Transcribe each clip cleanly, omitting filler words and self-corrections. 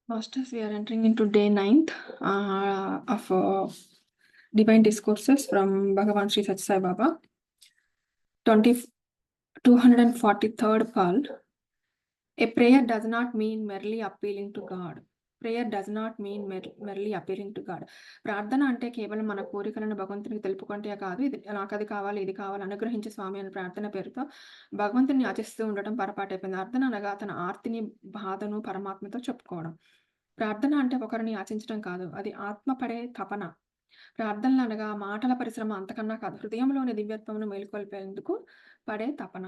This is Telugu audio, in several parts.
Masters, we are entering into day 9th of Divine Discourses from Bhagavan Sri Sathya Sai Baba. 243rd Pal. A prayer does not mean merely appealing to God. Prayer does not mean merely appealing to God. ప్రార్థన అంటే కేవలం మన కోరికలను భగవంతునికి తెలుపుకుంటే కాదు. ఇది నాకు అది కావాలి, ఇది కావాలి, అనుగ్రహించే స్వామి అనే ప్రార్థన పేరుతో భగవంతుని యాచిస్తూ ఉండటం పొరపాటైపోయింది. అర్థన అనగా తన ఆర్తిని, బాధను పరమాత్మతో చెప్పుకోవడం. ప్రార్థన అంటే ఒకరిని యాచించడం కాదు. అది ఆత్మ పడే తపన. ప్రార్థనలు అనగా మాటల పరిశ్రమ అంతకన్నా కాదు. హృదయంలోని దివ్యత్వమును మేలుకొల్పేందుకు పడే తపన.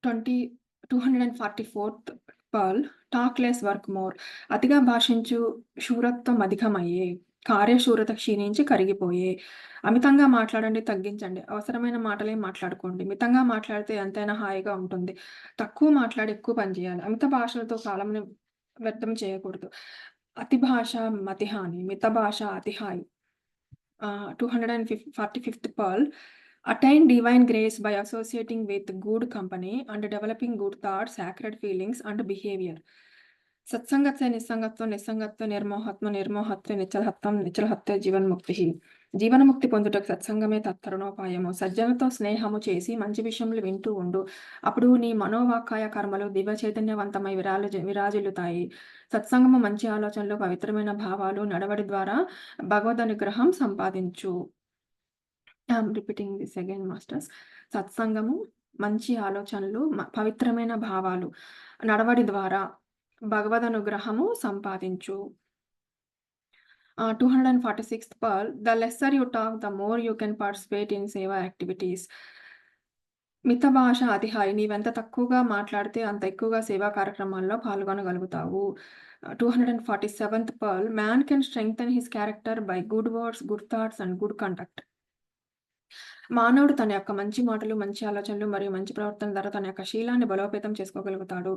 244th pearl. Talk less work more. అతిగా భాషించు శూరత్వం అధికమయ్యే, కార్యశూరత క్షీణించి కరిగిపోయే. అమితంగా మాట్లాడండి, తగ్గించండి. అవసరమైన మాటలే మాట్లాడుకోండి. మితంగా మాట్లాడితే ఎంతైనా హాయిగా ఉంటుంది. తక్కువ మాట్లాడి ఎక్కువ పని చేయాలి. అమిత భాషలతో కాలంని వ్యర్థం చేయకూడదు. అతి భాష మతిహాని, మిత భాష అతిహాయి. 245th pearl. Attain divine grace by associating with good company and developing good thoughts, sacred feelings and behavior. సత్సంగత్వ నిస్సంగత్వ నిస్సంగత్వ నిర్మోహత్వ నిర్మోహత్వ నిశ్చలహత్వం నిశ్చలహత్వ జీవన్ముక్తి. జీవనముక్తి పొందుటకు సత్సంగమే తత్తరుణోపాయము. సజ్జనులతో స్నేహము చేసి మంచి విషయములు వింటూ ఉండు. అప్పుడు నీ మనోవాకాయ కర్మలు దివ్య చైతన్యవంతమై విరాజిల్లుతాయి. సత్సంగము మంచి ఆలోచనలు, పవిత్రమైన భావాలు, నడవడి ద్వారా భగవద్ అనుగ్రహం సంపాదించు. I'm repeating this again masters. సత్సంగము, మంచి ఆలోచనలు, పవిత్రమైన భావాలు, నడవడి ద్వారా భగవద్ అనుగ్రహము సంపాదించు. 246th pearl. The lesser you talk, the more you can participate in సేవా యాక్టివిటీస్. మిత భాష అతిహాయి. నీవెంత తక్కువగా మాట్లాడితే అంత ఎక్కువగా సేవా కార్యక్రమాల్లో పాల్గొనగలుగుతావు. 247th pearl. Man can strengthen his character by good words, good thoughts and good conduct. మానవుడు తన యొక్క మంచి మాటలు, మంచి ఆలోచనలు మరియు మంచి ప్రవర్తన ద్వారా తన యొక్క శీలాన్ని బలోపేతం చేసుకోగలుగుతాడు.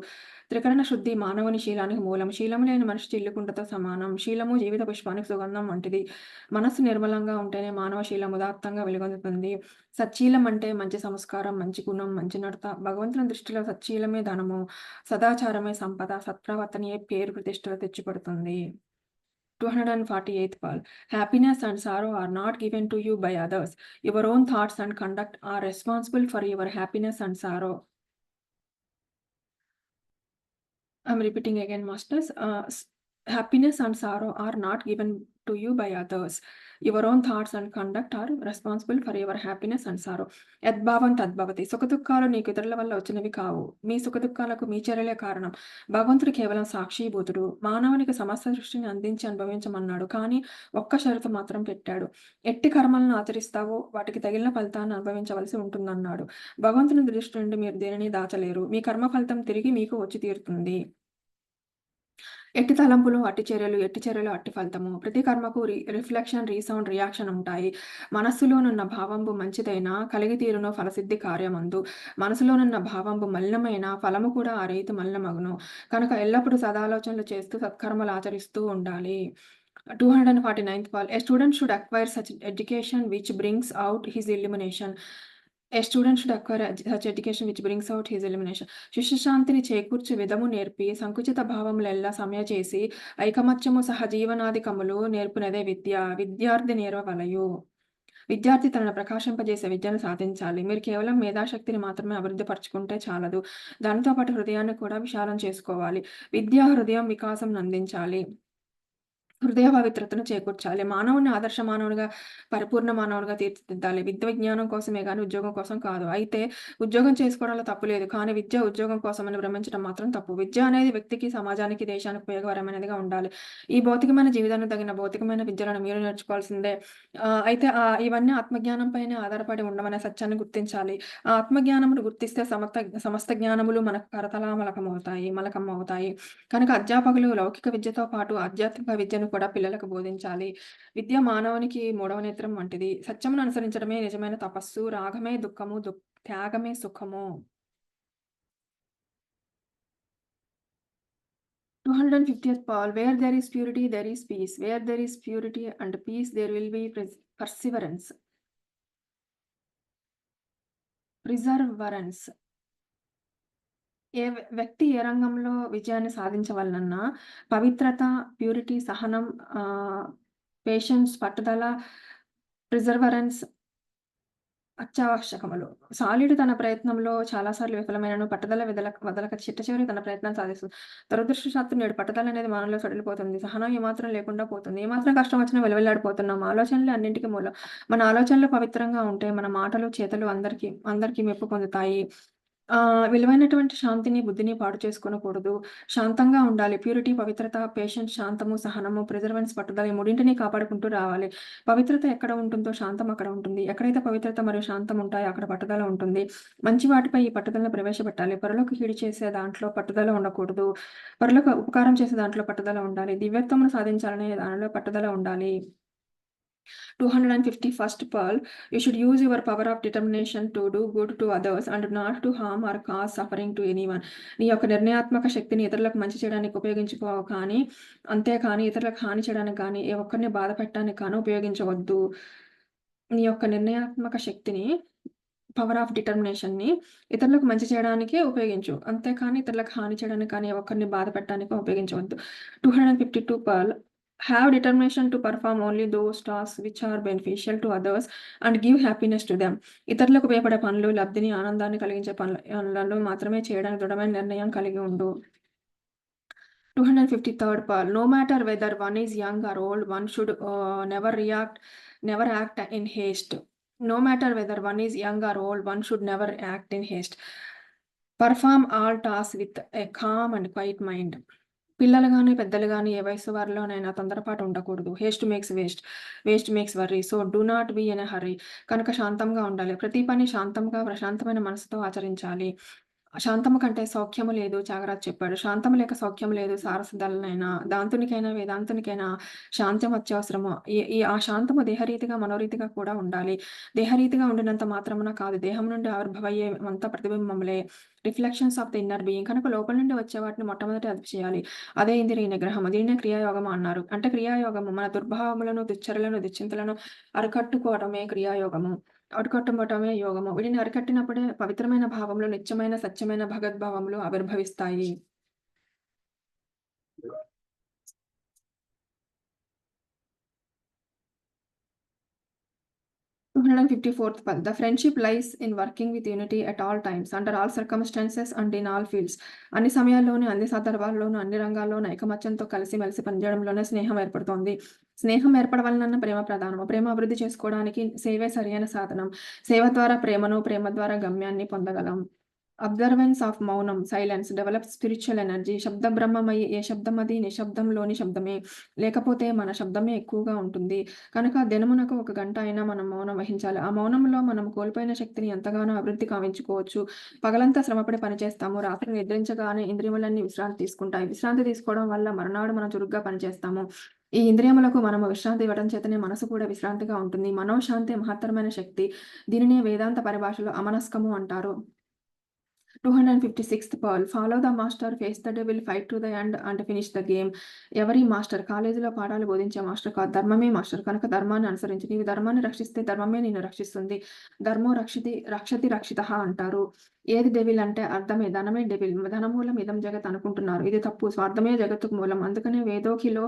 త్రికరణ శుద్ధి మానవుని శీలానికి మూలం. శీలము లేని మనిషి చిల్లుకుంటతో సమానం. శీలము జీవిత పుష్పానికి సుగంధం వంటిది. మనస్సు నిర్మలంగా ఉంటేనే మానవ శీలం ఉదాత్తంగా వెలుగొందుతుంది. సచ్చీలం అంటే మంచి సంస్కారం, మంచి గుణం, మంచి నడత. భగవంతుని దృష్టిలో సచ్చీలమే ధనము, సదాచారమే సంపద, సత్ప్రవర్తనయే పేరు ప్రతిష్టలు తెచ్చిపెడుతుంది. 248th pal. Happiness and sorrow are not given to you by others. Your own thoughts and conduct are responsible for your happiness and sorrow. I'm repeating again, masters. Happiness and sorrow are not given to you by others. Your own thoughts and conduct are responsible for your happiness and sorrow. యద్భావం తద్భవతి. సుఖదుఖాలు నీకు ఇతరుల వల్ల వచ్చినవి కావు. మీ సుఖదుఖాలకు మీ చర్యలే కారణం. భగవంతుడు కేవలం సాక్షిభూతుడు. మానవునికి సమస్త సృష్టిని అందించి అనుభవించమన్నాడు. కానీ ఒక్క షరతు మాత్రం పెట్టాడు. ఎట్టి కర్మలను ఆచరిస్తావో వాటికి తగిలిన ఫలితాన్ని అనుభవించవలసి ఉంటుందన్నాడు. భగవంతుని దృష్టి నుండి మీరు దేనిని దాచలేరు. మీ కర్మ ఫలితం తిరిగి మీకు వచ్చి తీరుతుంది. ఎట్టి తలంపులు అట్టి చర్యలు, ఎట్టి చర్యలు అట్టి ఫలితము. ప్రతి కర్మకు రిఫ్లెక్షన్, రీసౌండ్, రియాక్షన్ ఉంటాయి. మనస్సులోనున్న భావంబు మంచిదైనా కలిగి తీరును ఫలసిద్ధి కార్యమందు. మనసులోనున్న భావంబు మలినమైన ఫలము కూడా ఆ రీతి మలినమగును. కనుక ఎల్లప్పుడూ సదాలోచనలు చేస్తూ సత్కర్మలు ఆచరిస్తూ ఉండాలి. 249th pal. A student should acquire such education which brings out his illumination. A student should acquire such education which brings out his illumination. శిష్యశాంతిని చేకూర్చు విధము నేర్పి సంకుచిత భావములెల్లా సమయచేసి ఐకమత్యము సహజీవనాధికములు నేర్పునదే విద్య. విద్యార్థి నేర్వవలయు. విద్యార్థి తనను ప్రకాశింపజేసే విద్యను సాధించాలి. మీరు కేవలం మేధాశక్తిని మాత్రమే అభివృద్ధి పరచుకుంటే చాలదు. దానితో పాటు హృదయాన్ని కూడా విశాలం చేసుకోవాలి. విద్య హృదయం వికాసం అందించాలి. హృదయ పవిత్రతను చేకూర్చాలి. మానవుని ఆదర్శ మానవునిగా, పరిపూర్ణ మానవునిగా తీర్చిదిద్దాలి. విద్య విజ్ఞానం కోసమే గాని ఉద్యోగం కోసం కాదు. అయితే ఉద్యోగం చేసుకోవడంలో తప్పు లేదు. కానీ విద్య ఉద్యోగం కోసమని భ్రమించడం మాత్రం తప్పు. విద్య అనేది వ్యక్తికి, సమాజానికి, దేశానికి ఉపయోగకరమైనదిగా ఉండాలి. ఈ భౌతికమైన జీవితానికి తగిన భౌతికమైన విద్యలను మీరు నేర్చుకోవాల్సిందే. అయితే ఇవన్నీ ఆత్మజ్ఞానం పైనే ఆధారపడి ఉండమనే సత్యాన్ని గుర్తించాలి. ఆ ఆత్మజ్ఞానమును గుర్తిస్తే సమస్త జ్ఞానములు మనకు మలకమవుతాయి. కనుక అధ్యాపకులు లౌకిక విద్యతో పాటు ఆధ్యాత్మిక విద్యను కూడా పిల్లలకు బోధించాలి. విద్య మానవునికి మూడవ నేత్రం వంటిది. సత్యమును అనుసరించడమే నిజమైన తపస్సు. రాగమే దుఃఖము, త్యాగమే సుఖము. 250th pal. Where there is purity, there is peace. Where there is purity and peace, there will be perseverance. వ్యక్తి ఏ రంగంలో విజయాన్ని సాధించవలనన్నా పవిత్రత, ప్యూరిటీ, సహనం, పేషెన్స్, పట్టుదల, ప్రిజర్వరెన్స్ అత్యావశ్యకములు. సాలీడు తన ప్రయత్నంలో చాలా సార్లు విఫలమైనను పట్టుదల వదలక చిట్టచివరికి తన ప్రయత్నాన్ని సాధిస్తుంది. దురదృష్టవశాత్తు నేడు పట్టుదలనేది మనలో సడలిపోతుంది. సహనం ఏమాత్రం లేకుండా పోతుంది. ఏమాత్రం కష్టం వచ్చినా వెలవెల్లాడిపోతున్నాం. ఆలోచనలే అన్నింటికి మూలం. మన ఆలోచనలు పవిత్రంగా ఉంటే మన మాటలు, చేతలు అందరికీ మెప్పు పొందుతాయి. విలువైనటువంటి శాంతిని, బుద్ధిని పాడు చేసుకోనకూడదు. శాంతంగా ఉండాలి. ప్యూరిటీ, పవిత్రత, పేషెన్స్, శాంతము, సహనము, ప్రిజర్వెన్స్, పట్టుదల ఈ మూడింటిని కాపాడుకుంటూ రావాలి. పవిత్రత ఎక్కడ ఉంటుందో శాంతం అక్కడ ఉంటుంది. ఎక్కడైతే పవిత్రత మరియు శాంతం ఉంటాయో అక్కడ పట్టుదల ఉంటుంది. మంచి వాటిపై ఈ పట్టుదలను ప్రవేశపెట్టాలి. పరులకు కీడు చేసే దాంట్లో పట్టుదల ఉండకూడదు. పరులకు ఉపకారం చేసే దాంట్లో పట్టుదల ఉండాలి. దివ్యత్వమును సాధించాలనే దానిలో పట్టుదల ఉండాలి. 251st Pearl, you should use your power of determination to do good to others and not to harm or cause suffering to anyone. నీ యొక్క నిర్ణయాత్మక శక్తిని ఇతరులకు మంచి చేయడానికి ఉపయోగించుకో కానీ, అంతేకానీ ఇతరులకు హాని చేయడానికి కానీ, ఏ ఒక్కరిని బాధ పెట్టడానికి కానీ ఉపయోగించవద్దు. నీ యొక్క నిర్ణయాత్మక శక్తిని, పవర్ ఆఫ్ డిటర్మినేషన్‌ని ఇతరులకు మంచి చేయడానికే ఉపయోగించు. అంతేకానీ ఇతరులకు హాని చేయడానికి కానీ, ఏ ఒక్కరిని బాధ పెట్టడానికి ఉపయోగించవద్దు. 252 Pearl, have determination to perform only those tasks which are beneficial to others and give happiness to them. ఇతరులకు ఉపయోగపడే పనులు, లబ్ధిని, ఆనందాన్ని కలిగించే పనులను మాత్రమే చేయడానికి దృఢమైన నిర్ణయం కలిగి ఉండు. 253rd Pearl, no matter whether one is young or old, one should never act in haste. No matter whether one is young or old, one should never act in haste. Perform all tasks with a calm and quiet mind. పిల్లలు గాని, పెద్దలు గాని ఏ వయస్సు వారిలోనైనా తొందరపాటు ఉండకూడదు. Heist makes waste makes worry. So, do not be in a hurry. కనుక శాంతంగా ఉండాలి. ప్రతి పని శాంతంగా, ప్రశాంతమైన మనసుతో ఆచరించాలి. శాంతము కంటే సౌఖ్యము లేదు త్యాగరాజు చెప్పాడు. శాంతము లేక సౌఖ్యము లేదు సారసదలనైనా. దాంతునికైనా, వేదాంతునికైనా శాంతం అత్యవసరము. ఈ ఈ ఆ శాంతము దేహరీతిగా, మనోరీతిగా కూడా ఉండాలి. దేహరీతిగా ఉండినంత మాత్రమున కాదు, దేహం నుండి ఆవిర్భవయ్యే అంతా ప్రతిబింబములే. Reflections of the inner being. కనుక లోపల నుండి వచ్చే వాటిని మొట్టమొదట అదుపు చేయాలి. అదే ఇంద్రియ నిగ్రహము. దీన్నే క్రియాయోగము అన్నారు. అంటే క్రియాయోగము మన దుర్భావములను, దుశ్చర్యలను, దుశ్చింతలను అరికట్టుకోవడమే క్రియాయోగము. అరికట్టుకోవటమే యోగము. వీటిని అరికట్టినప్పుడే పవిత్రమైన భావములు, నిత్యమైన, సత్యమైన భగద్భావములు ఆవిర్భవిస్తాయి. 254th Pearl, the friendship lies in working with unity at all times, under all circumstances and in all fields. అన్ని సమయాల్లోనూ, అన్ని సందర్భాల్లోనూ, అన్ని రంగాల్లోనూ ఐకమత్యంతో కలిసిమెలిసి పనిచేయడంలోనే స్నేహం ఏర్పడుతోంది. స్నేహం ఏర్పడవలనన్న ప్రేమ ప్రధానము. ప్రేమ అభివృద్ధి చేసుకోవడానికి సేవే సరియైన సాధనం. సేవ ద్వారా ప్రేమను, ప్రేమ ద్వారా గమ్యాన్ని పొందగలం. అబ్జర్వెన్స్ ఆఫ్ మౌనం, సైలెన్స్ డెవలప్ స్పిరిచువల్ ఎనర్జీ. శబ్ద బ్రహ్మమయి ఏ శబ్దం అది నిశ్శబ్దంలోని శబ్దమే. లేకపోతే మన శబ్దమే ఎక్కువగా ఉంటుంది. కనుక దినమునకు 1 గంట అయినా మనం మౌనం వహించాలి. ఆ మౌనంలో మనం కోల్పోయిన శక్తిని ఎంతగానో అభివృద్ధి కావించుకోవచ్చు. పగలంతా శ్రమపడి పనిచేస్తాము. రాత్రి నిద్రించగానే ఇంద్రియములన్నీ విశ్రాంతి తీసుకుంటాయి. విశ్రాంతి తీసుకోవడం వల్ల మరునాడు మనం చురుగ్గా పనిచేస్తాము. ఈ ఇంద్రియములకు మనము విశ్రాంతి ఇవ్వడం చేతనే మనసు కూడా విశ్రాంతిగా ఉంటుంది. మనోశాంతి మహత్తరమైన శక్తి. దీనినే వేదాంత పరిభాషలో అమనస్కము అంటారు. 256th Pearl, follow the master, face the devil, fight to the end and finish the game. ఎవరి మాస్టర్? కాలేజీలో పాఠాలు బోధించే మాస్టర్ కాదు, ధర్మమే మాస్టర్. కనుక ధర్మాన్ని అనుసరించు. నీవు ధర్మాన్ని రక్షిస్తే ధర్మమే నిన్ను రక్షిస్తుంది. ధర్మో రక్షతి రక్షితః అంటారు. ఏది డెవిల్ అంటే అర్థమే, ధనమే డెవిల్. ధనమూలం ఇదం జగత్ అనుకుంటున్నారు. ఇది తప్పు. స్వార్థమే జగత్తుకు మూలం. అందుకనే వేదోఖిలో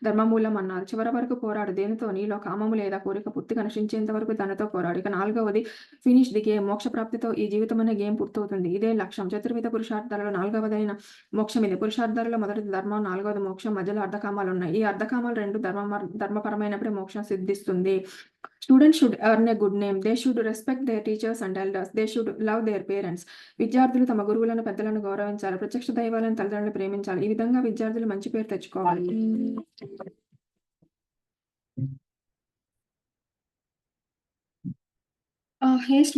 ధర్మమూలం అన్నారు. చివరి వరకు పోరాడు. దేనితో? నీలో కామము లేదా కోరిక పూర్తిగా నశించేంత వరకు దానితో పోరాడు. ఇక 4వది ఫినిష్ ది గేమ్. మోక్ష ప్రాప్తితో ఈ జీవితం అనే గేమ్ పూర్తవుతుంది. ఇదే లక్ష్యం. చతుర్విధ పురుషార్థాలలో 4వదైన మోక్షం ఇది. పురుషార్థాలలో మొదటిది ధర్మం, 4వది మోక్షం, మధ్యలో అర్ధకామాలు ఉన్నాయి. ఈ అర్ధకామాలు 2 ధర్మపరమైనప్పుడే మోక్షం సిద్ధిస్తుంది. Students should earn a good name. They should respect their teachers and elders. They should love their parents. విద్యార్థులు తమ గురువులను, పెద్దలను గౌరవించాలి. ప్రత్యక్ష దైవాలను, తల్లిదండ్రులను ప్రేమించాలి. ఈ విధంగా విద్యార్థులు మంచి పేరు తెచ్చుకోవాలి. Haste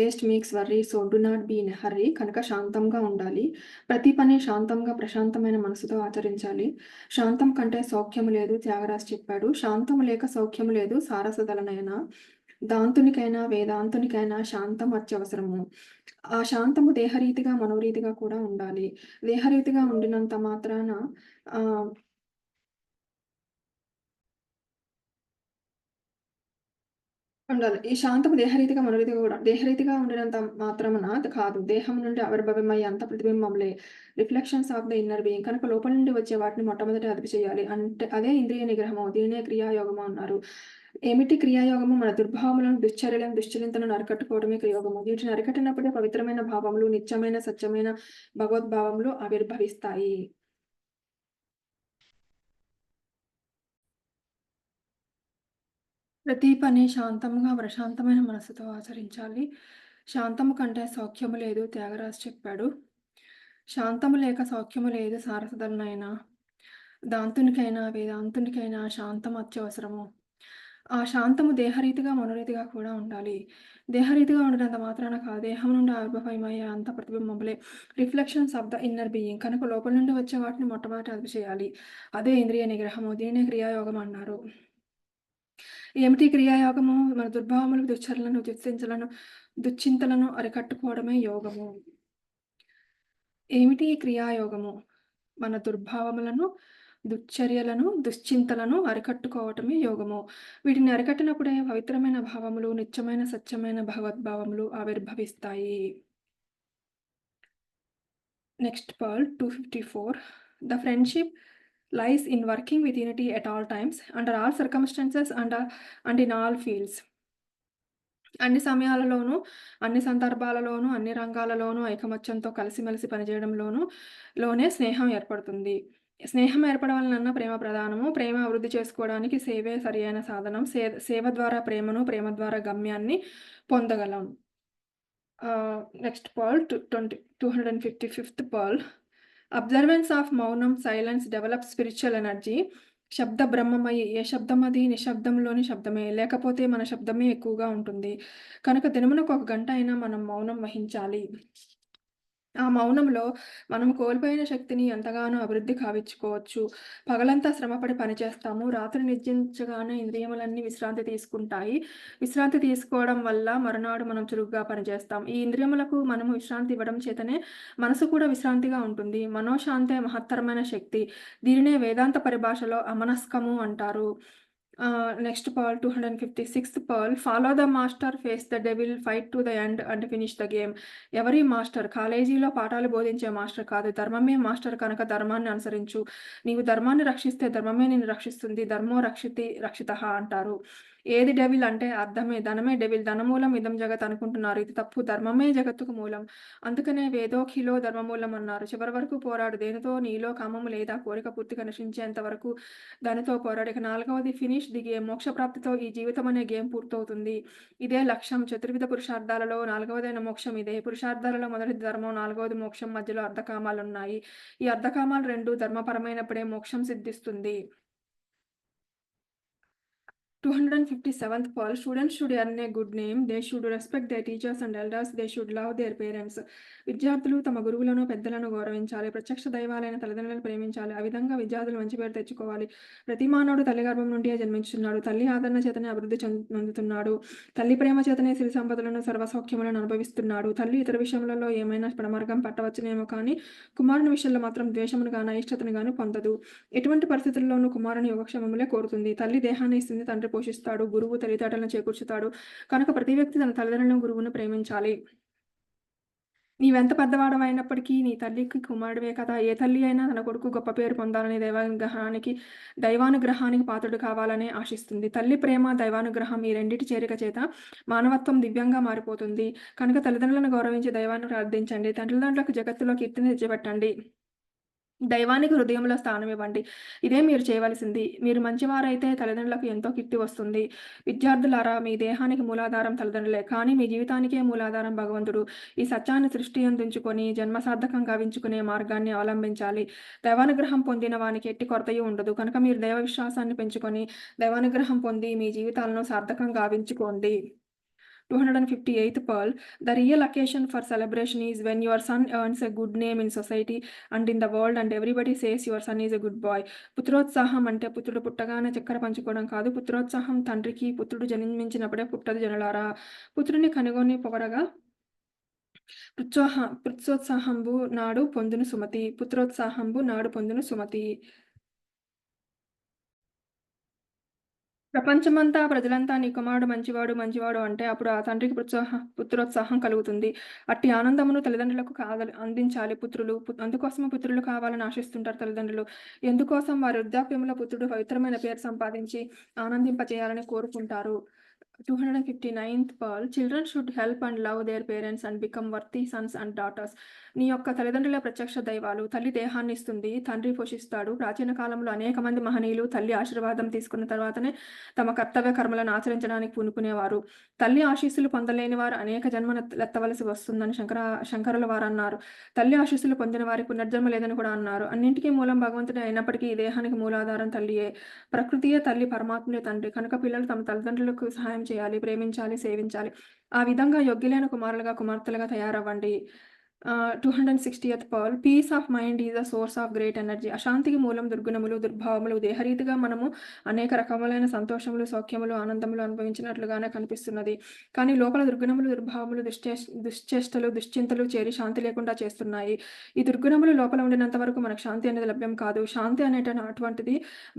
waste makes worry. So, do not be in a hurry. కనుక శాంతంగా ఉండాలి. ప్రతి పని శాంతంగా, ప్రశాంతమైన మనసుతో ఆచరించాలి. శాంతం కంటే సౌఖ్యము లేదు త్యాగరాజు చెప్పాడు. శాంతము లేక సౌఖ్యము లేదు సారసదలనైనా. దాంతునికైనా, వేదాంతునికైనా శాంతం అత్యవసరము. ఆ శాంతము దేహరీతిగా, మనోరీతిగా కూడా ఉండాలి. దేహరీతిగా ఉండినంత మాత్రాన ఆహ్ ఉండాలి. ఈ శాంతము దేహరీతిగా, మనోరీతిగా గూడా. దేహరీతిగా ఉండినంత మాత్రమున కాదు. దేహం నుండి ఆవిర్భావమయ్యే అంత ప్రతిబింబములే. Reflections of the inner being. కనుక లోపల నుండి వచ్చే వాటిని మొట్టమొదట అదుపు చేయాలి. అంటే అదే ఇంద్రియ నిగ్రహము. దీనినే క్రియాయోగము అన్నారు. ఏమిటి క్రియాయోగము? మన దుర్భావములను, దుశ్చర్యలను, దుశ్చరింతలను అరికట్టుకోవడమే క్రియోగము. వీటిని అరికట్టినప్పుడే పవిత్రమైన భావములు, నిత్యమైన, సత్యమైన భగవద్భావములు ఆవిర్భవిస్తాయి. ప్రతి పని శాంతంగా, ప్రశాంతమైన మనస్సుతో ఆచరించాలి. శాంతము కంటే సౌఖ్యము లేదు త్యాగరాజు చెప్పాడు. శాంతము లేక సౌఖ్యము లేదు సారసదలనైనా. దాంతునికైనా, వేదాంతునికైనా శాంతం అత్యవసరము. ఆ శాంతము దేహరీతిగా, మనోరీతిగా కూడా ఉండాలి. దేహరీతిగా ఉండినంత మాత్రాన కాదు. దేహం నుండి ఆవిర్భావమయ్యే అంత ప్రతిబింబములే. Reflections of the inner being. కనుక లోపల నుండి వచ్చే వాటిని మొట్టమొదట అదుపు చేయాలి. అదే ఇంద్రియ నిగ్రహము. దీనినే క్రియాయోగం అన్నారు. ఏమిటి క్రియాయోగము? మన దుర్భావములు, దుశ్చర్యలను, దుశ్చింతలను అరికట్టుకోవడమే యోగము. ఏమిటి క్రియాయోగము? మన దుర్భావములను, దుశ్చర్యలను, దుశ్చింతలను అరికట్టుకోవటమే యోగము. వీటిని అరికట్టినప్పుడే పవిత్రమైన భావములు, నిత్యమైన, సత్యమైన భగవద్భావములు ఆవిర్భవిస్తాయి. Next pearl 254. The friendship lies in working with unity at all times, under all circumstances, and in all fields. అన్ని సమయాలలోనూ, అన్ని సందర్భాలలోనూ, అన్ని రంగాలలోనూ ఐకమత్యంతో కలిసిమెలిసి లోనే స్నేహం ఏర్పడుతుంది. స్నేహం ఏర్పడవలనన్నా ప్రేమ ప్రధానము. ప్రేమ అభివృద్ధి చేసుకోవడానికి సేవే సరియైన సాధనం. సేవ ద్వారా ప్రేమను, ప్రేమ ద్వారా గమ్యాన్ని పొందగలం. Next pearl 255th pearl. Observance of మౌనం, సైలెన్స్ డెవలప్ స్పిరిచువల్ ఎనర్జీ. శబ్ద బ్రహ్మమయి. ఏ శబ్దం అది? నిశ్శబ్దంలోని శబ్దమే. లేకపోతే మన శబ్దమే ఎక్కువగా ఉంటుంది. కనుక దినమునకు 1 గంట అయినా మనం మౌనం వహించాలి. ఆ మౌనంలో మనం కోల్పోయిన శక్తిని ఎంతగానో అభివృద్ధి కావించుకోవచ్చు. పగలంతా శ్రమపడి పనిచేస్తాము. రాత్రి నిద్రించగానే ఇంద్రియములన్నీ విశ్రాంతి తీసుకుంటాయి. విశ్రాంతి తీసుకోవడం వల్ల మరునాడు మనం చురుగ్గా పనిచేస్తాం. ఈ ఇంద్రియములకు మనము విశ్రాంతి ఇవ్వడం చేతనే మనసు కూడా విశ్రాంతిగా ఉంటుంది. మనోశాంతే మహత్తరమైన శక్తి. దీనినే వేదాంత పరిభాషలో అమనస్కము అంటారు. Next pearl 256th pearl. Follow the master, face the devil, fight to the end and finish the game. ఎవరి మాస్టర్? కాలేజీలో పాఠాలు బోధించే మాస్టర్ కాదు. ధర్మమే మాస్టర్. కనుక ధర్మాన్ని అనుసరించు. నీవు ధర్మాన్ని రక్షిస్తే ధర్మమే నిన్ను రక్షిస్తుంది. ధర్మో రక్షితి రక్షితః అంటారు. ఏది డెవిల్ అంటే అర్థమే. ధనమే డెవిల్. ధనమూలం ఇదం జగత్ అనుకుంటున్నారు. ఇది తప్పు. ధర్మమే జగత్తుకు మూలం. అందుకనే వేదోఖిలో ధర్మమూలం అన్నారు. చివరి వరకు పోరాడు. దేనితో? నీలో కామము లేదా కోరిక పూర్తిగా నశించేంత వరకు దానితో పోరాడు. ఇక 4వది ఫినిష్ ది గేమ్. మోక్షప్రాప్తితో ఈ జీవితం అనే గేమ్ పూర్తవుతుంది. ఇదే లక్ష్యం. చతుర్విధ పురుషార్థాలలో 4వదైన మోక్షం ఇదే. పురుషార్థాలలో మొదటిది ధర్మం, 4వది మోక్షం, మధ్యలో అర్ధకామాలున్నాయి. ఈ అర్ధకామాలు 2 ధర్మపరమైనప్పుడే మోక్షం సిద్ధిస్తుంది. 257th Paul. Students should earn a good name. They should respect their teachers and elders. They should love their parents. విద్యార్థులు తమ గురువులను, పెద్దలను గౌరవించాలి. ప్రత్యక్ష దైవాలైన తల్లిదండ్రులను ప్రేమించాలి. ఆ విధంగా విద్యార్థులు మంచి పేరు తెచ్చుకోవాలి. ప్రతి మానవుడు తల్లి గర్భం నుండియే జన్మించున్నాడు. తల్లి ఆదరణ చేతనే అభివృద్ధి నొందుతున్నాడు. తల్లి ప్రేమ చేతనే సిరి సంపదలను, సర్వసౌఖ్యములను అనుభవిస్తున్నాడు. తల్లి ఇతర విషయములలో ఏమైనా ప్రమార్గం పట్టవచ్చునేమో కానీ కుమారుని విషయంలో మాత్రం ద్వేషమును గాను, అయిష్టతను గాను పొందదు. ఎటువంటి పరిస్థితుల్లోనూ కుమారుని యోగక్షేమములే కోరుతుంది. తల్లి దేహాన్ని ఇస్తుంది, తండ్రి పోషిస్తాడు, గురువు తెలివితేటలను చేకూర్చుతాడు. కనుక ప్రతి వ్యక్తి తన తల్లిదండ్రులను, గురువును ప్రేమించాలి. నీవెంత పెద్దవాడవైనప్పటికీ నీ తల్లికి కుమారుడివే కదా. ఏ తల్లి అయినా తన కొడుకు గొప్ప పేరు పొందాలని, దైవానుగ్రహానికి పాత్రుడు కావాలనే ఆశిస్తుంది. తల్లి ప్రేమ, దైవానుగ్రహం ఈ రెండిటి చేరిక చేత మానవత్వం దివ్యంగా మారిపోతుంది. కనుక తల్లిదండ్రులను గౌరవించి దైవాన్ని ప్రార్థించండి. తల్లిదండ్రులకు జగత్తులో కీర్తిని తెచ్చిపెట్టండి. దైవానికి హృదయంలో స్థానం ఇవ్వండి. ఇదే మీరు చేయవలసింది. మీరు మంచివారైతే తల్లిదండ్రులకు ఎంతో కీర్తి వస్తుంది. విద్యార్థులారా, మీ దేహానికి మూలాధారం తల్లిదండ్రులే. కానీ మీ జీవితానికే మూలాధారం భగవంతుడు. ఈ సత్యాన్ని దృష్టి అందించుకొని జన్మ సార్థకం గావించుకునే మార్గాన్ని అవలంబించాలి. దైవానుగ్రహం పొందిన వానికి ఎట్టి కొరతయు ఉండదు. కనుక మీరు దైవ విశ్వాసాన్ని పెంచుకొని దైవానుగ్రహం పొంది మీ జీవితాలను సార్థకం గావించుకోండి. 258th Pearl. The real occasion for celebration is when your son earns a good name in society and in the world and everybody says your son is a good boy. పుత్రోత్సాహం అంటే పుత్రుడు పుట్టగానే చక్కెర పంచుకోవడం కాదు. పుత్రోత్సాహం తండ్రికి పుత్రుడు జన్మించినప్పుడే పుట్టదు జనులారా. పుత్రుని కనుగొని పొగడగా పుత్రోత్సాహంబు నాడు పొందును సుమతి. పుత్రోత్సాహంబు నాడు పొందును సుమతి. ప్రపంచమంతా ప్రజలంతా నీ కుమారుడు మంచివాడు, మంచివాడు అంటే అప్పుడు ఆ తండ్రికి పుత్రోత్సాహం కలుగుతుంది. అట్టి ఆనందమును తల్లిదండ్రులకు అందించాలి పుత్రులు. అందుకోసమే పుత్రులు కావాలని ఆశిస్తుంటారు తల్లిదండ్రులు. ఎందుకోసం వారి వృద్ధాప్యంలో పుత్రుడు పవిత్రమైన పేరు సంపాదించి ఆనందింపచేయాలని కోరుకుంటారు. 259th pearl children should help and love their parents and become worthy Sons and daughters. నీ యొక్క తల్లిదండ్రుల ప్రత్యక్ష దైవాలు. తల్లి దేహాన్ని ఇస్తుంది, తండ్రి పోషిస్తాడు. ప్రాచీన కాలంలో అనేక మంది మహనీయులు తల్లి ఆశీర్వాదం తీసుకున్న తర్వాతనే తమ కర్తవ్య కర్మలను ఆచరించడానికి పూనుకునేవారు. తల్లి ఆశీస్సులు పొందలేని వారు అనేక జన్మలెత్తవలసి వస్తుందని శంకరుల వారు అన్నారు. తల్లి ఆశీస్సులు పొందిన వారికి పునర్జన్మ లేదని కూడా అన్నారు. అన్నింటికీ మూలం భగవంతుడే అయినప్పటికీ ఈ దేహానికి మూలాధారం తల్లియే. ప్రకృతియే తల్లి, పరమాత్ముడే తండ్రి. కనుక పిల్లలు తమ తల్లిదండ్రులకు సహాయం చేయాలి, ప్రేమించాలి, సేవించాలి. ఆ విధంగా యోగ్యులైన కుమారులుగా, కుమార్తెలుగా తయారవ్వండి. 260th pearl peace of mind is the source of great energy. అశాంతికి మూలం దుర్గుణములు, దుర్భావములు. దేహరీతిగా మనము అనేక రకములైన సంతోషములు, సౌఖ్యములు, ఆనందములు అనుభవించినట్లుగానే కనిపిస్తున్నది. కానీ లోపల దుర్గుణములు, దుర్భావములు, దుశ్చేష్టలు, దుశ్చింతలు చేరి శాంతి లేకుండా చేస్తున్నాయి. ఈ దుర్గుణములు లోపల ఉండినంత వరకు మనకు శాంతి అనేది లభ్యం కాదు. శాంతి అటువంటిది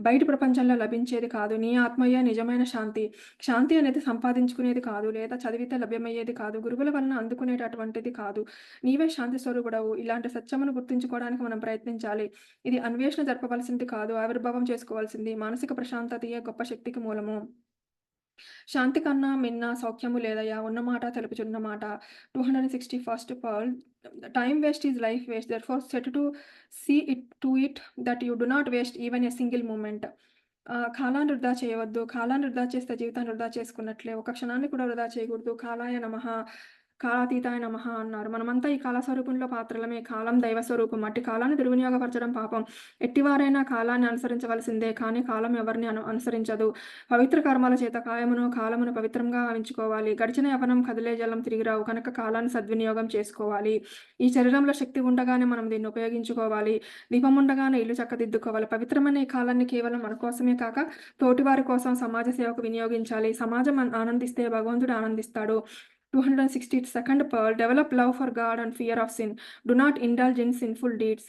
బయట ప్రపంచంలో లభించేది కాదు. నీ ఆత్మయే నిజమైన శాంతి. శాంతి అనేది సంపాదించుకునేది కాదు, లేదా చదివితే లభ్యమయ్యేది కాదు, గురువుల వలన అందుకునేటటువంటిది కాదు. నీవే శాంతి స్వరూపుడవు. ఇలాంటి సత్యమును గుర్తించుకోవడానికి మనం ప్రయత్నించాలి. ఇది అన్వేషణ జరపవలసింది కాదు, ఆవిర్భావం చేసుకోవాల్సింది. మానసిక ప్రశాంతతయే గొప్ప శక్తికి మూలము. శాంతి కన్నా మిన్న సౌఖ్యము లేదయ్యా, ఉన్నమాట తెలుపుచున్నమాట. 261st pearl time waste is life waste. Therefore set to see it to it that you do not waste even a single moment. కాలాన్ని వృధా చేయవద్దు. కాలాన్ని వృధా చేస్తే జీవితాన్ని వృధా చేసుకున్నట్లే. ఒక క్షణాన్ని కూడా వృధా చేయకూడదు. కాలాయ నమః, కాలాతీతాయ నమః అన్నారు. మనమంతా ఈ కాల స్వరూపంలో పాత్రలమే. కాలం దైవ స్వరూపం. అట్టి కాలాన్ని దుర్వినియోగపరచడం పాపం. ఎట్టివారైనా కాలాన్ని అనుసరించవలసిందే, కానీ కాలం ఎవరిని అనుసరించదు. పవిత్ర కర్మల చేత కాలమును పవిత్రంగా ఉంచుకోవాలి. గడిచిన యవ్వనం కదిలే జలం తిరిగి రావు కనుక కాలాన్ని సద్వినియోగం చేసుకోవాలి. ఈ శరీరంలో శక్తి ఉండగానే మనం దీన్ని ఉపయోగించుకోవాలి. దీపం ఉండగానే ఇల్లు చక్కదిద్దుకోవాలి. పవిత్రమైన ఈ కాలాన్ని కేవలం మన కోసమే కాక తోటివారి కోసం, సమాజ సేవకు వినియోగించాలి. సమాజం ఆనందిస్తే భగవంతుడు ఆనందిస్తాడు. 262nd pearl develop love for God and fear of sin. Do not indulge in sinful deeds.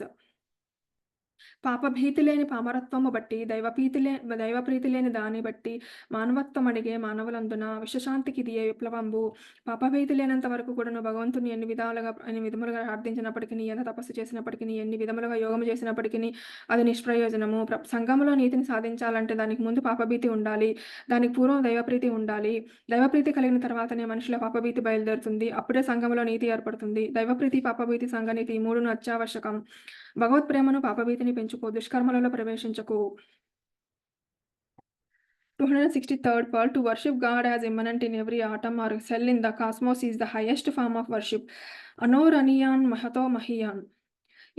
పాపభీతి లేని పామరత్వము బట్టి దైవప్రీతి లేని దాన్ని బట్టి మానవత్వం అడిగే మానవులందున విశ్వశాంతికి ఇది ఏ విప్లవంబు. పాపభీతి లేనంత వరకు కూడాను భగవంతుని ఎన్ని విధములుగా ప్రార్థించినప్పటికీ, ఎంత తపస్సు చేసినప్పటికీ, ఎన్ని విధములుగా యోగము చేసినప్పటికీ అది నిష్ప్రయోజనము. సంఘములో నీతిని సాధించాలంటే దానికి ముందు పాపభీతి ఉండాలి, దానికి పూర్వం దైవప్రీతి ఉండాలి. దైవప్రీతి కలిగిన తర్వాతనే మనిషిలో పాపభీతి బయలుదేరుతుంది. అప్పుడే సంఘములో నీతి ఏర్పడుతుంది. దైవప్రీతి, పాపభీతి, సంఘనీతి ఈ మూడును అత్యావశ్యకం. భగవత్ ప్రేమను, పాపభీతిని పెంచుకో, దుష్కర్మలలో ప్రవేశించకు. 263rd pearl to worship God as immanent in every atom or cell in the cosmos is the highest form of worship. అనోరణీయాన్ Mahato మహీయాన్.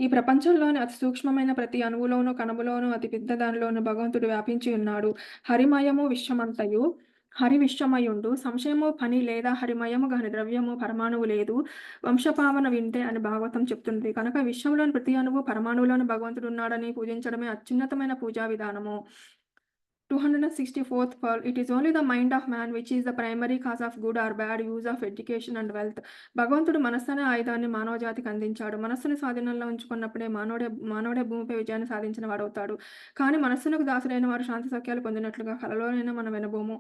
ఈ ప్రపంచంలోని అతి సూక్ష్మమైన ప్రతి అణువులోను, కణములోను, అతి పెద్ద దానిలోను భగవంతుడు వ్యాపించి ఉన్నాడు. హరిమయము విశ్వమంతయు. హరి విశ్వమయుండు. సంశయము పని లేదా హరిమయము గాని ద్రవ్యము పరమాణువు లేదు. వంశపావన వింటే అని భాగవతం చెప్తుంది. కనుక విశ్వంలోని ప్రతి అణువు, పరమాణువులోని భగవంతుడు ఉన్నాడని పూజించడమే అత్యున్నతమైన పూజా విధానము. 264th pearl it is only the mind of man which is the primary cause of good or bad use of education and wealth. భగవంతుడు మనస్సు అనే ఆయుధాన్ని మానవ జాతికి అందించాడు. మనస్సుని స్వాధీనంలో ఉంచుకున్నప్పుడే మానవుడే భూమిపై విజయాన్ని సాధించిన వాడవుతాడు. కానీ మనస్సునకు దాసులైన వారు శాంతి సౌఖ్యాలు పొందినట్లుగా కలలోనైనా మనం వినబోము.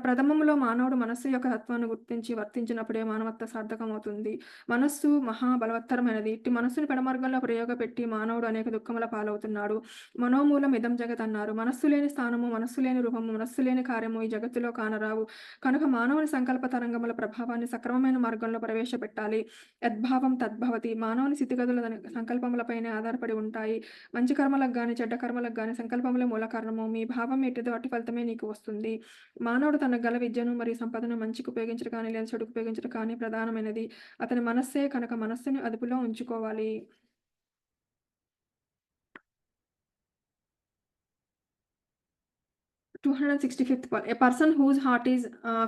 ప్రథమములో మానవుడు మనస్సు యొక్క తత్వాన్ని గుర్తించి వర్తించినప్పుడే మానవత్వ సార్థకమవుతుంది. మనస్సు మహాబలవత్తరమైనది. ఇట్టి మనస్సుని పెడమార్గంలో ప్రయోగపెట్టి మానవుడు అనేక దుఃఖముల పాలవుతున్నాడు. మనోమూలం ఇదం జగత్ అన్నారు. మనస్సు లేని స్థానము, మనస్సు లేని రూపము, మనస్సు లేని కార్యము ఈ జగత్తులో కానరావు. కనుక మానవుని సంకల్ప తరంగముల ప్రభావాన్ని సక్రమమైన మార్గంలో ప్రవేశపెట్టాలి. యద్భావం తద్భవతి. మానవుని స్థితిగతుల సంకల్పములపైనే ఆధారపడి ఉంటాయి. మంచి కర్మలకు గాని, చెడ్డ కర్మలకు గాని సంకల్పములే మూల కారణము. మీ భావం ఎట్టిదో అట్టి ఫలితమే నీకు వస్తుంది. మానవుడు తన గల విద్యను మరియు సంపదను మంచికి ఉపయోగించడం కానీ, లేదా చెడుకు ఉపయోగించడం కానీ ప్రధానమైనది. అతని మనస్సే కనుక మనస్సుని అదుపులో ఉంచుకోవాలి. 265th pearl. A person whose heart is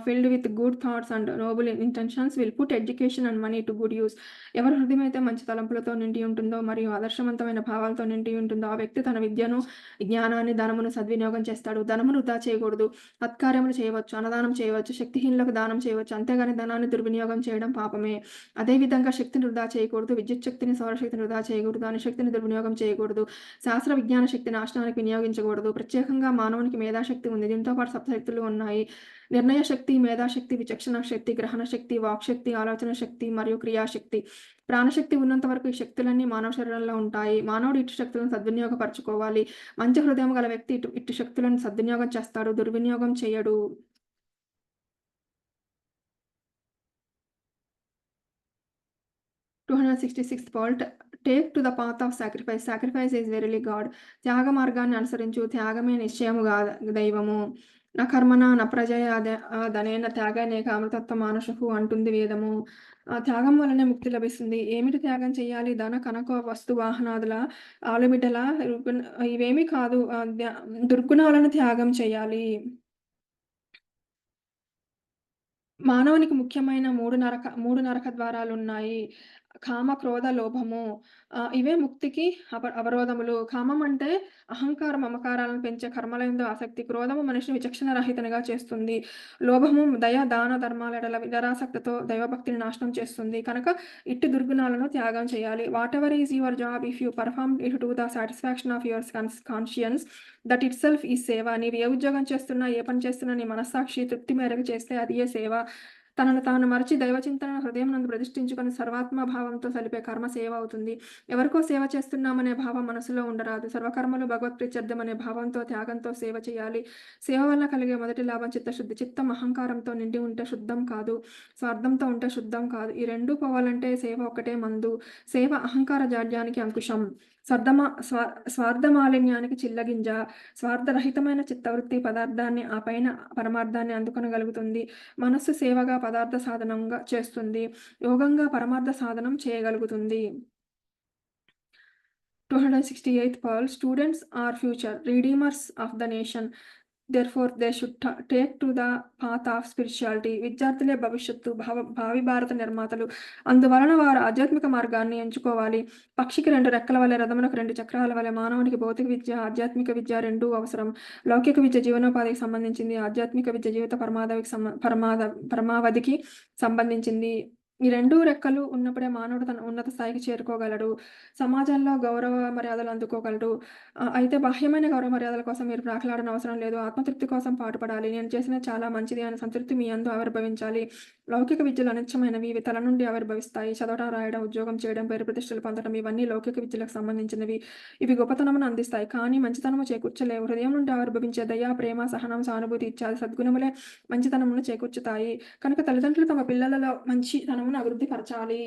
filled with good thoughts and noble intentions will put education and money to good use. ఎవరి హృదయం అయితే మంచి తలంపులతో నిండి ఉంటుందో మరియు ఆదర్శవంతమైన భావాలతో నిండి ఉంటుందో ఆ వ్యక్తి తన విద్యను, జ్ఞానాన్ని, ధనమును సద్వినియోగం చేస్తాడు. ధనమును వృధా చేయకూడదు. సత్కార్యములు చేయవచ్చు, అన్నదానం చేయవచ్చు, శక్తిహీనులకు దానం చేయవచ్చు. అంతేగాని ధనాన్ని దుర్వినియోగం చేయడం పాపమే. అదేవిధంగా శక్తిని వృధా చేయకూడదు. విద్యుత్ శక్తిని, సౌరశక్తిని వృధా చేయకూడదు. దాని శక్తిని దుర్వినియోగం చేయకూడదు. శాస్త్ర విజ్ఞాన శక్తి నాశనానికి వినియోగించకూడదు. ప్రత్యేకంగా మానవునికి మేధాశక్తి శక్తి ఉంది. దీంతో పాటు సప్తశక్తులు ఉన్నాయి. నిర్ణయ శక్తి, మేధాశక్తి, విచక్షణ శక్తి, గ్రహణ శక్తి, వాక్‌శక్తి, ఆలోచన శక్తి మరియు క్రియాశక్తి. ప్రాణశక్తి ఉన్నంత వరకు ఈ శక్తులన్నీ మానవ శరీరంలో ఉంటాయి. మానవుడు ఇటు శక్తులను సద్వినియోగపరచుకోవాలి. మంచి హృదయం గల వ్యక్తి ఇటు శక్తులను సద్వినియోగం చేస్తాడు. దుర్వినియోగం చేయడు. 266th point take to the path of sacrifice. Sacrifice is verily God. త్యాగ మార్గాన్ని అనుసరించు. త్యాగమే నిశ్చయముగా దైవము. న కర్మణ న ప్రజయా ధనేన త్యాగనేక అమృతత్వం మానుషుః అంటుంది వేదము. త్యాగం వల్లనే ముక్తి లభిస్తుంది. ఏమిటి త్యాగం చేయాలి? ధన, కనక, వస్తు, వాహనాదుల, ఆలుబిడ్డల ఇవేమీ కాదు. దుర్గుణాలను త్యాగం చేయాలి. మానవునికి ముఖ్యమైన 3 నరక ద్వారాలున్నాయి. కామ, క్రోధ, లోభము. ఇవే ముక్తికి అవరోధములు. కామం అంటే అహంకార, మమకారాలను పెంచే కర్మలయందు ఆసక్తి. క్రోధము మనిషిని విచక్షణ రహితునిగా చేస్తుంది. లోభము దయ, దాన, ధర్మాల యెడల నిరాసక్తితో దైవభక్తిని నాశనం చేస్తుంది. కనుక ఇట్టి దుర్గుణాలను త్యాగం చేయాలి. Whatever is your job if you perform it to the satisfaction of your conscience that itself is సేవ. నీవు ఏ ఉద్యోగం చేస్తున్నా, ఏ పని చేస్తున్నా నీ మనస్సాక్షి తృప్తి మేరకు చేస్తే అదియే సేవ. తనను తాను మరచి దైవచింతనను హృదయమునందు ప్రతిష్ఠించుకొని సర్వాత్మ భావంతో సలిపే కర్మ సేవ అవుతుంది. ఎవరికో సేవ చేస్తున్నామనే భావం మనసులో ఉండరాదు. సర్వకర్మలు భగవత్ప్రీత్యర్థమనే భావంతో, త్యాగంతో సేవ చేయాలి. సేవ వల్ల కలిగే మొదటి లాభం చిత్తశుద్ధి. చిత్తం అహంకారంతో నిండి ఉంటే శుద్ధం కాదు. స్వార్థంతో ఉంటే శుద్ధం కాదు. ఈ రెండూ పోవాలంటే సేవ ఒక్కటే మందు. సేవ అహంకార జాడ్యానికి అంకుశం. స్వార్థమాలిన్యానికి చిల్లగింజ. స్వార్థరహితమైన చిత్తవృత్తి పదార్థాన్ని, ఆ పైన పరమార్థాన్ని అందుకొనగలుగుతుంది. మనస్సు సేవగా పదార్థ సాధనంగా చేస్తుంది. యోగంగా పరమార్థ సాధనం చేయగలుగుతుంది. 268th Pearl. Students are future redeemers of the nation. Therefore, they should take to the path of spirituality. విద్యార్థులే భవిష్యత్తు, భావి భారత నిర్మాతలు. అందువలన వారు ఆధ్యాత్మిక మార్గాన్ని ఎంచుకోవాలి. పక్షికి 2 రెక్కల వలె, రథమునకు 2 చక్రాల వలె మానవునికి భౌతిక విద్య, ఆధ్యాత్మిక విద్య రెండూ అవసరం. లౌకిక విద్య జీవనోపాధికి సంబంధించింది. ఆధ్యాత్మిక విద్య జీవిత పరమావధికి సంబంధించింది. ఈ 2 రెక్కలు ఉన్నప్పుడే మానవుడు తన ఉన్నత స్థాయికి చేరుకోగలడు. సమాజంలో గౌరవ మర్యాదలు అందుకోగలడు. అయితే బాహ్యమైన గౌరవ మర్యాదల కోసం మీరు ప్రాకులాడనవసరం లేదు. ఆత్మతృప్తి కోసం పాటుపడాలి. నేను చేసినది చాలా మంచిది అనే సంతృప్తి మీ యందు ఆవిర్భవించాలి. లౌకిక విద్యలు అనిత్యమైనవి. ఇవి తల నుండి ఆవిర్భవిస్తాయి. చదవడం, రాయడం, ఉద్యోగం చేయడం, పేరు ప్రతిష్టలు పొందడం ఇవన్నీ లౌకిక విద్యలకు సంబంధించినవి. ఇవి గొప్పతనమును అందిస్తాయి, కానీ మంచితనము చేకూర్చలేవు. హృదయం నుండి ఆవిర్భవించే దయ, ప్రేమ, సహనం, సానుభూతి ఇత్యాది సద్గుణములే మంచితనమును చేకూర్చుతాయి. కనుక తల్లిదండ్రులు తమ పిల్లలలో మంచితనమును అభివృద్ధి పరచాలి.